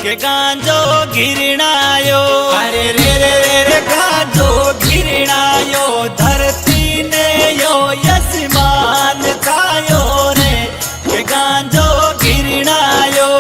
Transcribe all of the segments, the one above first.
के गांजो गिरणायो। अरे रे रे रे रे गांजो गिरणायो, धरती ने यो यजमान छायो रे के गांजो गिरणायो।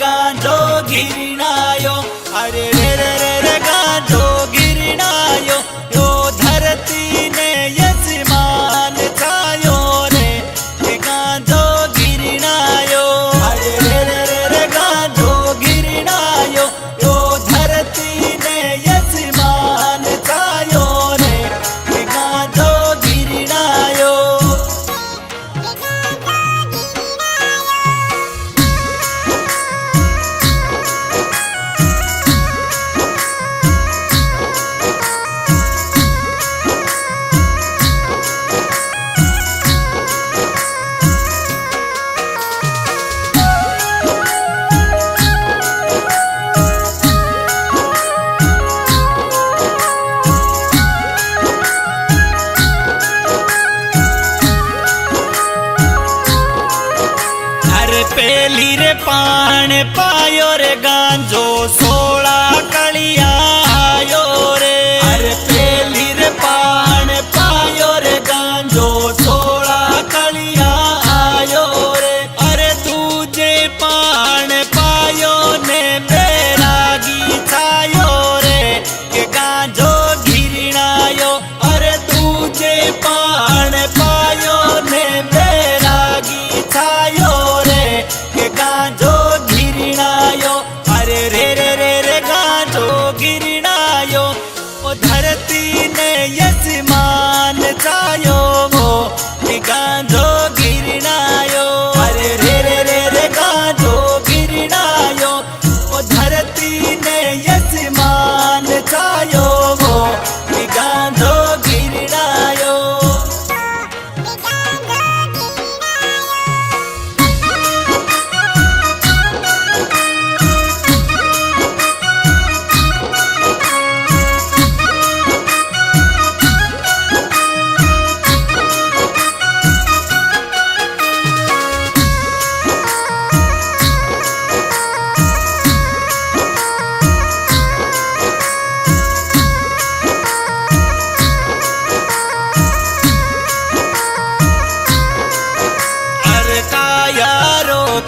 गांजो गिरणायो, अरे रे रे रे रे गांजो गिरणायो, यो धरती ने यजमान छायो रे के गांजो गिरणायो। अरे रे रे रे रे गांजो गिरणायो, यो धरती ने यजमान छायो रे के गांजो गिरणायो। पेली रे पान पायो रे गांजो 16 कलिया आयो रे। अरे पेली रे पान पायो रे गांजो 16 कलिया आयो रे। अरे दूजे पान पायो ने बैरागी छायो रे के गांजो गिरणायो। अरे दूजे पान पायो ने बैरागी छायो के गांजो गिरणायो। अरे रे रे रे रे गांजो गिरणायो, ओ धरती ने यजमान छायो वो के गांजो गिरणायो। अरे रे रे रे रे गांजो गिरणायो, ओ धरती ने यजमान छायो वो के गांजो गिरणायो।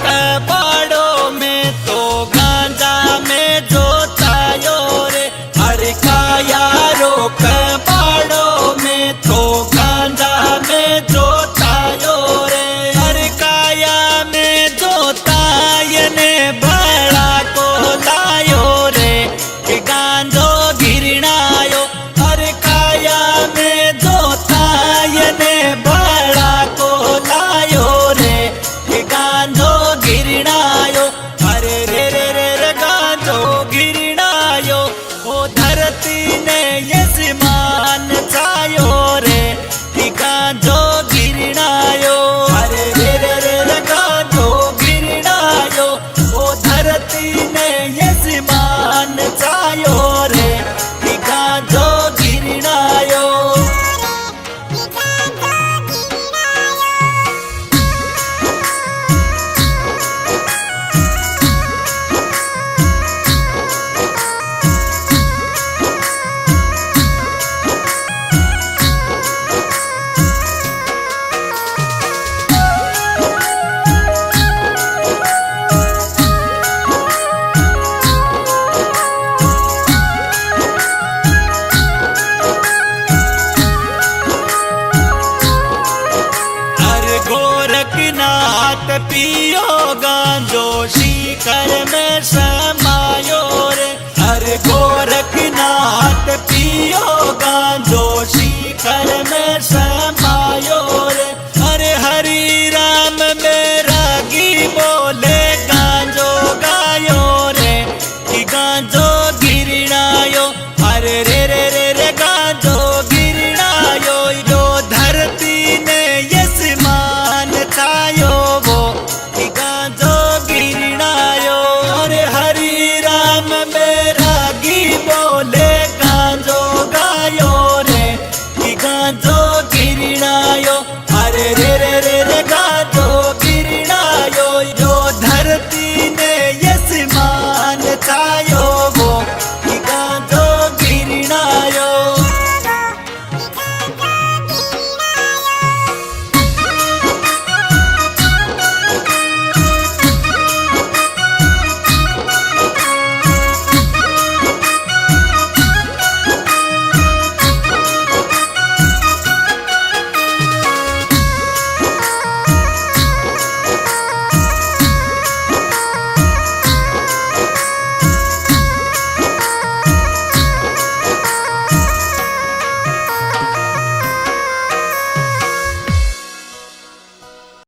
कबाड़ों में तो गांजा में जोतायो रे। अरे कायारो कबाड़ों में तो गांजा में जोतायो रे। अरे काया में जोतायने बड़ा को लायो रे के गांजो गिरणायो। अरे काया में जोतायने बड़ा को लायो रे के गांजो गिरणायो। गोरखनाथ पियो गांजो शिखर में समायो रे, अरे गोरखनाथ पियो गांजो